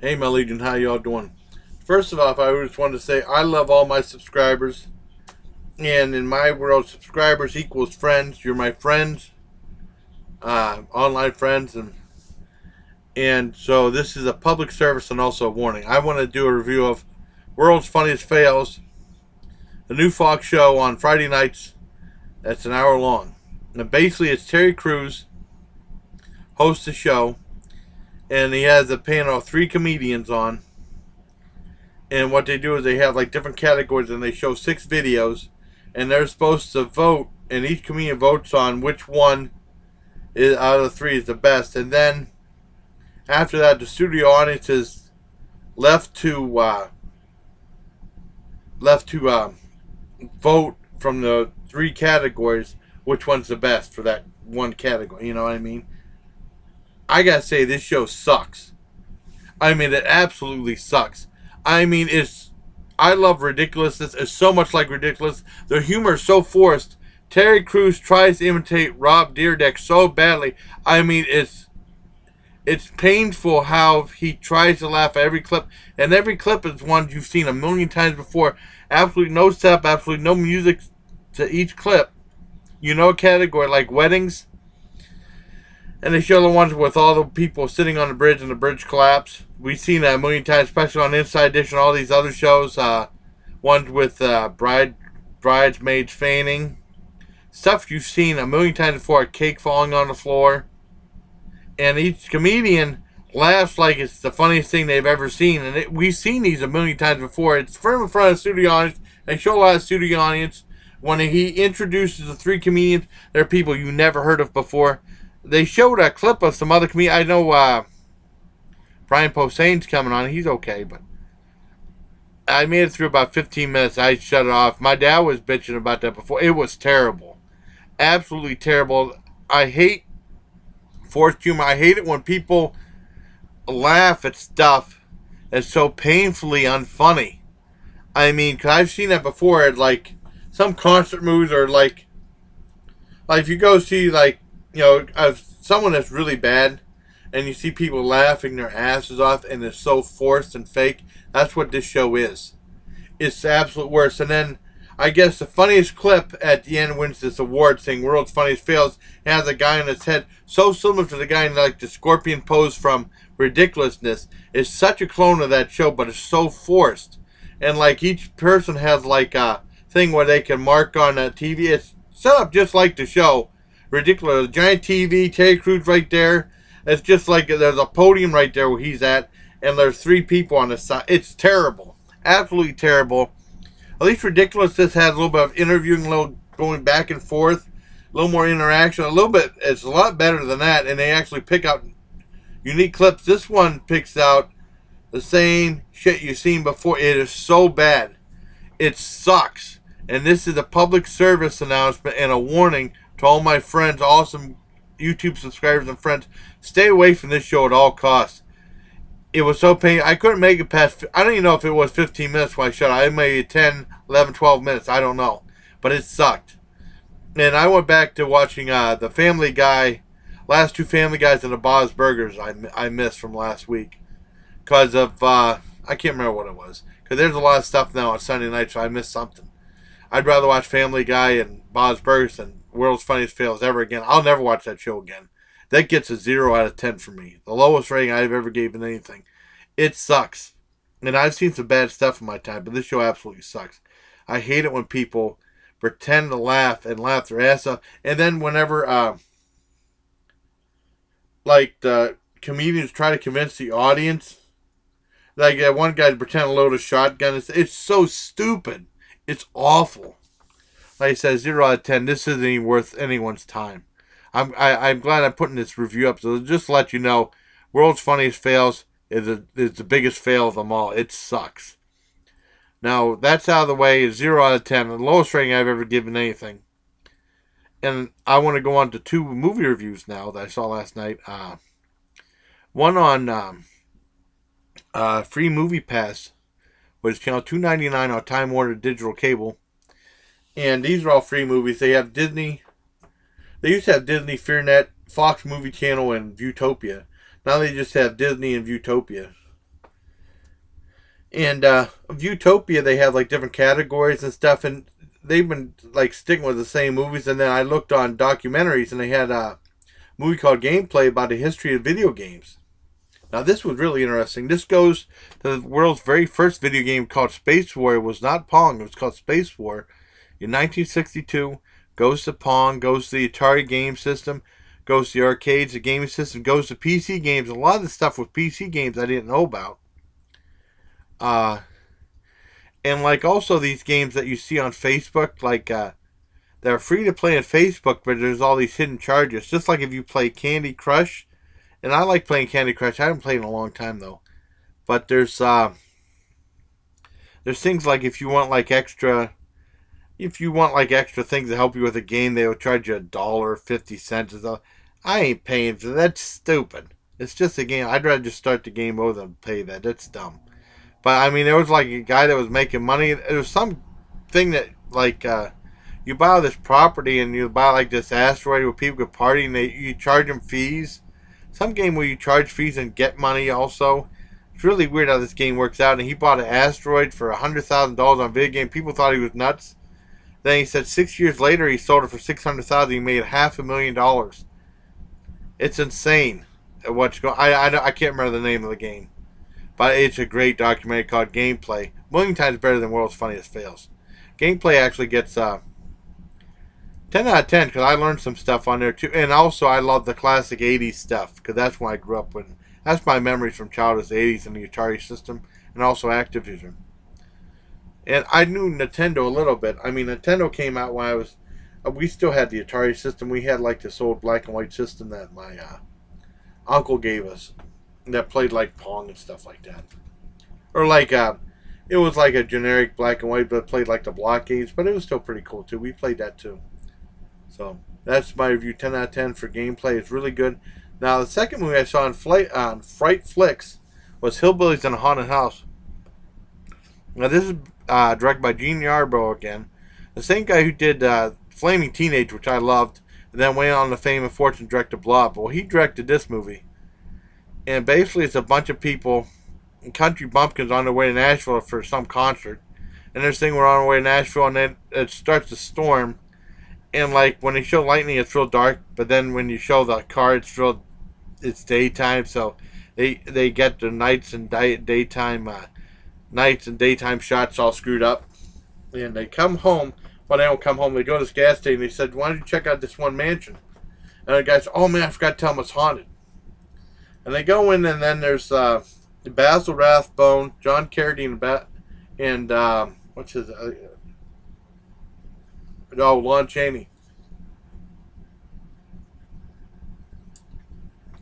Hey, my Legion, how y'all doing? First of all, I just wanted to say I love all my subscribers, and in my world, subscribers equals friends. You're my friends, online friends, and so this is a public service and also a warning. I want to do a review of World's Funniest Fails, the new Fox show on Friday nights. That's an hour long, and basically it's Terry Crews hosts the show, and he has a panel of 3 comedians on. And what they do is they have like different categories, and they show 6 videos, and they're supposed to vote, and each comedian votes on which one is out of the 3 is the best. And then after that, the studio audience is left to vote from the 3 categories which one's the best for that one category. You know what I mean? I gotta say, this show sucks. I mean, it absolutely sucks. I mean, I love ridiculousness. It's so much like ridiculous. The humor is so forced. Terry Crews tries to imitate Rob Dyrdek so badly. I mean, it's painful how he tries to laugh at every clip. And every clip is one you've seen a million times before. Absolutely no setup, absolutely no music to each clip. You know, a category like weddings. And they show the ones with all the people sitting on the bridge and the bridge collapse. We've seen that a million times, especially on Inside Edition, all these other shows. Ones with bridesmaids fainting. Stuff you've seen a million times before, a cake falling on the floor. And each comedian laughs like it's the funniest thing they've ever seen. And we've seen these a million times before. It's in front of the studio audience. They show a lot of studio audience. When he introduces the 3 comedians, they're people you never heard of before. They showed a clip of some other comedians. I know Brian Posehn's coming on. He's okay, but I made it through about 15 minutes. I shut it off. My dad was bitching about that before. It was terrible. Absolutely terrible. I hate forced humor. I hate it when people laugh at stuff that's so painfully unfunny. I mean, cause I've seen that before at like some concert movies, or like if you go see like, you know, someone that's really bad, and you see people laughing their asses off, and it's so forced and fake. That's what this show is. It's the absolute worst. And then I guess the funniest clip at the end wins this award thing, World's Funniest Fails. It has a guy on his head so similar to the guy in like the scorpion pose from Ridiculousness. It's such a clone of that show, but it's so forced. And like each person has like a thing where they can mark on a TV. It's set up just like the show. Ridiculous. Giant TV, Terry Crews right there. It's just like there's a podium right there where he's at, and there's 3 people on the side. It's terrible. Absolutely terrible. At least Ridiculousness has a little bit of interviewing, a little going back and forth, a little more interaction, a little bit. It's a lot better than that, and they actually pick out unique clips. This one picks out the same shit you've seen before. It is so bad. It sucks. And this is a public service announcement and a warning to all my friends, awesome YouTube subscribers and friends. Stay away from this show at all costs. It was so painful. I couldn't make it past, I don't even know if it was 15 minutes when I shut it. I made 10, 11, 12 minutes. I don't know. But it sucked. And I went back to watching the Family Guy, last 2 Family Guys and the Bob's Burgers I missed from last week. Because of, I can't remember what it was. Because there's a lot of stuff now on Sunday night, so I missed something. I'd rather watch Family Guy and Bob's Burgers than World's Funniest Fails ever again. I'll never watch that show again. That gets a 0 out of 10 for me. The lowest rating I've ever given anything. It sucks. And I've seen some bad stuff in my time, but this show absolutely sucks. I hate it when people pretend to laugh and laugh their ass off. And then whenever, like, the comedians try to convince the audience, like that one guy pretend to load a shotgun. It's so stupid. It's awful. Like I said, 0 out of 10. This isn't even worth anyone's time. I'm glad I'm putting this review up. So just to let you know, World's Funniest Fails is the biggest fail of them all. It sucks. Now, that's out of the way. 0 out of 10. The lowest rating I've ever given anything. And I want to go on to 2 movie reviews now that I saw last night. One on Free Movie Pass, which is channel $2.99 on Time Warner Digital Cable. And these are all free movies. They have Disney. They used to have Disney, FearNet, Fox Movie Channel, and Viewtopia. Now they just have Disney and Viewtopia. And of Utopia, they have like different categories and stuff, and they've been like sticking with the same movies. And then I looked on documentaries, and they had a movie called Gameplay about the history of video games. Now this was really interesting. This goes to the world's very first video game called Space War. It was not Pong. It was called Space War in 1962. Goes to Pong. Goes to the Atari game system. Goes to the arcades, the gaming system. Goes to PC games. A lot of the stuff with PC games I didn't know about. And like also these games that you see on Facebook, like they're free to play on Facebook, but there's all these hidden charges. Just like if you play Candy Crush, and I like playing Candy Crush. I haven't played in a long time though. But there's things like if you want like extra things to help you with a game, they will charge you $1.50. I ain't paying for that. That's stupid. It's just a game. I'd rather just start the game over than pay that. That's dumb. But I mean, there was like a guy that was making money. There was some thing that like you buy this property and you buy like this asteroid where people could party and you charge them fees. Some game where you charge fees and get money also. It's really weird how this game works out. And he bought an asteroid for $100,000 on video game. People thought he was nuts. Then he said 6 years later he sold it for $600,000. He made $500,000. It's insane. What's going? I can't remember the name of the game. But it's a great documentary called Gameplay. A million times better than World's Funniest Fails. Gameplay actually gets 10 out of 10 because I learned some stuff on there too. And also I love the classic 80s stuff because that's when I grew up with. That's my memories from childhood, the 80s and the Atari system. And also Activision. And I knew Nintendo a little bit. I mean, Nintendo came out when I was... we still had the Atari system. We had like this old black and white system that my uncle gave us. That played like Pong and stuff like that. Or like, it was like a generic black and white, but played like the block games. But it was still pretty cool too. We played that too. So, that's my review. 10 out of 10 for Gameplay. It's really good. Now, the second movie I saw on Fright Flicks was Hillbillies in a Haunted House. Now, this is directed by Gene Yarbrough again. The same guy who did Flaming Teenage, which I loved. And then went on to fame and fortune directed Blob. Well, he directed this movie. And basically it's a bunch of people, country bumpkins, on their way to Nashville for some concert. And this thing, we're on our way to Nashville, and then it starts to storm. And like when they show lightning, it's real dark. But then when you show the car, it's daytime. So they get the nights and daytime shots all screwed up. And they come home. Well, they don't come home. They go to this gas station. They said, "Why don't you check out this one mansion?" And the guy said, "Oh man, I forgot to tell them it's haunted." And they go in, and then there's Basil Rathbone, John Carradine, and what's his? Lon Chaney.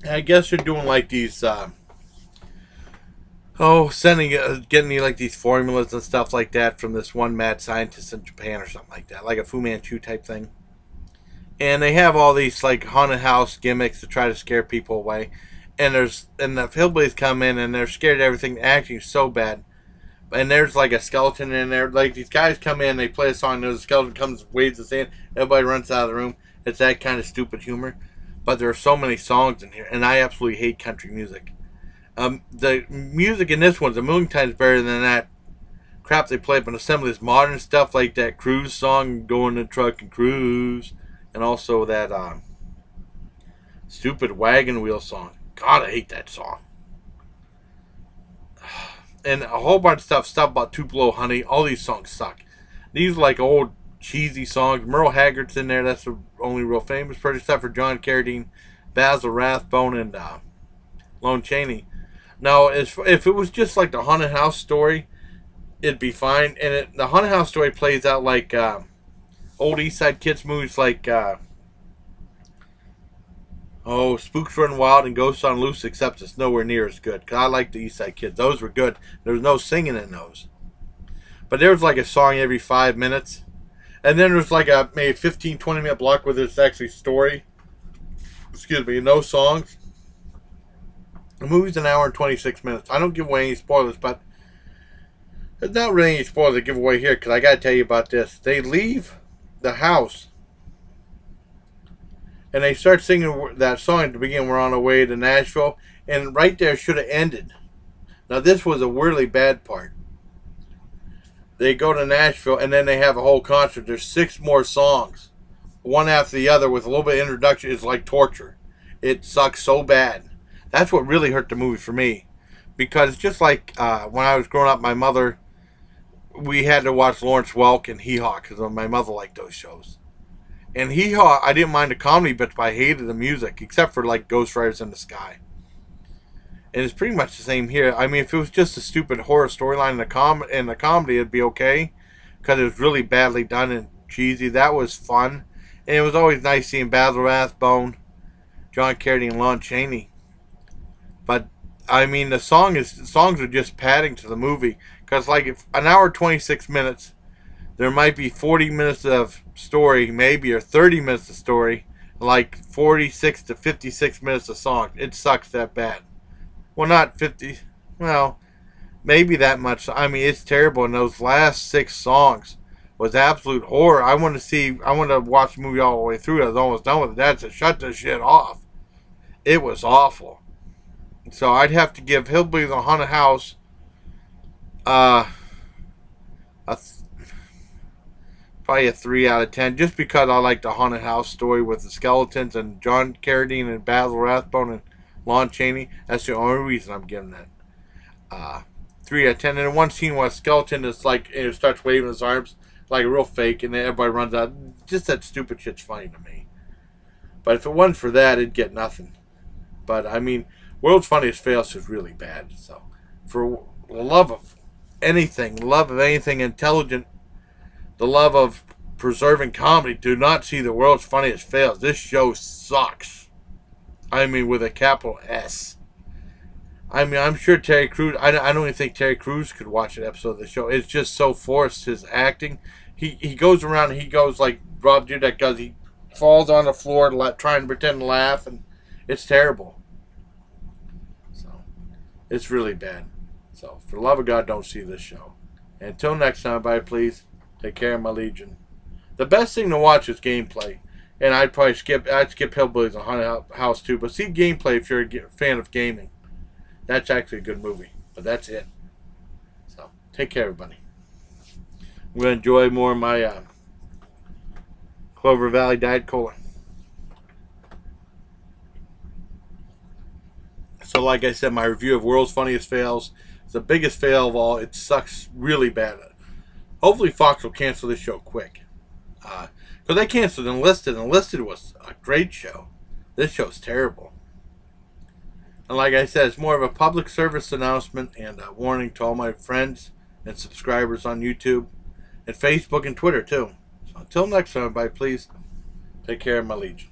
And I guess they're doing like these, getting like these formulas and stuff like that from this one mad scientist in Japan or something like that, like a Fu Manchu type thing. And they have all these like haunted house gimmicks to try to scare people away. And the hillbillies come in and they're scared of everything, acting so bad. And there's like a skeleton in there. Like these guys come in, they play a song, and there's a skeleton comes, waves his hand, everybody runs out of the room. It's that kind of stupid humor. But there are so many songs in here, and I absolutely hate country music. The music in this one's a million times better than that crap they play. But some of this modern stuff, like that cruise song, "Go in the Truck and Cruise," and also that stupid Wagon Wheel song. God, I hate that song. And a whole bunch of stuff about Tupelo Honey. All these songs suck. These are like old cheesy songs. Merle Haggard's in there. That's the only real famous person, except for John Carradine, Basil Rathbone, and Lon Chaney. Now, if it was just like the haunted house story, it'd be fine. And the haunted house story plays out like old East Side Kids movies, like Spooks Run Wild and Ghosts on Loose, except it's nowhere near as good. Because I like the East Side Kids. Those were good. There was no singing in those. But there was like a song every 5 minutes. And then there's like a maybe 15, 20-minute block where there's actually story. Excuse me, no songs. The movie's an hour and 26 minutes. I don't give away any spoilers, but there's not really any spoilers to give away here, because I got to tell you about this. They leave the house, and they start singing that song at the beginning, "We're on our way to Nashville," and right there should have ended. Now, this was a really bad part. They go to Nashville, and then they have a whole concert. There's 6 more songs, one after the other, with a little bit of introduction. It's like torture. It sucks so bad. That's what really hurt the movie for me. Because just like when I was growing up, my mother, we had to watch Lawrence Welk and Hee Haw because my mother liked those shows. And Hee Haw, I didn't mind the comedy bits, but I hated the music, except for like Ghost Riders in the Sky. And it's pretty much the same here. I mean, if it was just a stupid horror storyline in the comedy, it'd be okay. Because it was really badly done and cheesy. That was fun. And it was always nice seeing Basil Rathbone, John Carradine, and Lon Chaney. But, I mean, the songs are just padding to the movie. Because, like, if an hour 26 minutes, there might be 40 minutes of story, maybe, or 30 minutes of story. Like, 46 to 56 minutes of song. It sucks that bad. Well, not 50. Well, maybe that much. I mean, it's terrible. And those last 6 songs was absolute horror. I want to watch the movie all the way through. I was almost done with it. Dad said, shut this shit off. It was awful. So I'd have to give Hillbilly the Haunted House probably a 3 out of 10, just because I like the haunted house story with the skeletons and John Carradine and Basil Rathbone and Lon Chaney. That's the only reason I'm giving that 3 out of 10. And in one scene where a skeleton is like, it starts waving his arms like a real fake, and then everybody runs out. Just that stupid shit's funny to me. But if it wasn't for that, it'd get nothing. But I mean, World's Funniest Fails is really bad. So for the love of anything intelligent, the love of preserving comedy, do not see the World's Funniest Fails. This show sucks. I mean, with a capital S. I mean, I'm sure Terry Crews, I don't even think Terry Crews could watch an episode of the show. It's just so forced, his acting. He goes around and he goes like Rob Dyrdek does. He falls on the floor trying to pretend to laugh, and it's terrible. So, it's really bad. So, for the love of God, don't see this show. And until next time, everybody, please take care of my legion. The best thing to watch is gameplay. And I'd skip Hillbillies and Haunted House too. But see gameplay if you're a fan of gaming. That's actually a good movie. But that's it. So, take care, everybody. I'm going to enjoy more of my Clover Valley Diet Cola. So, like I said, my review of World's Funniest Fails is the biggest fail of all. It sucks really bad. Hopefully, Fox will cancel this show quick. Because they canceled Enlisted. Enlisted was a great show. This show's terrible. And like I said, it's more of a public service announcement and a warning to all my friends and subscribers on YouTube and Facebook and Twitter too. So until next time, everybody, please take care of my legion.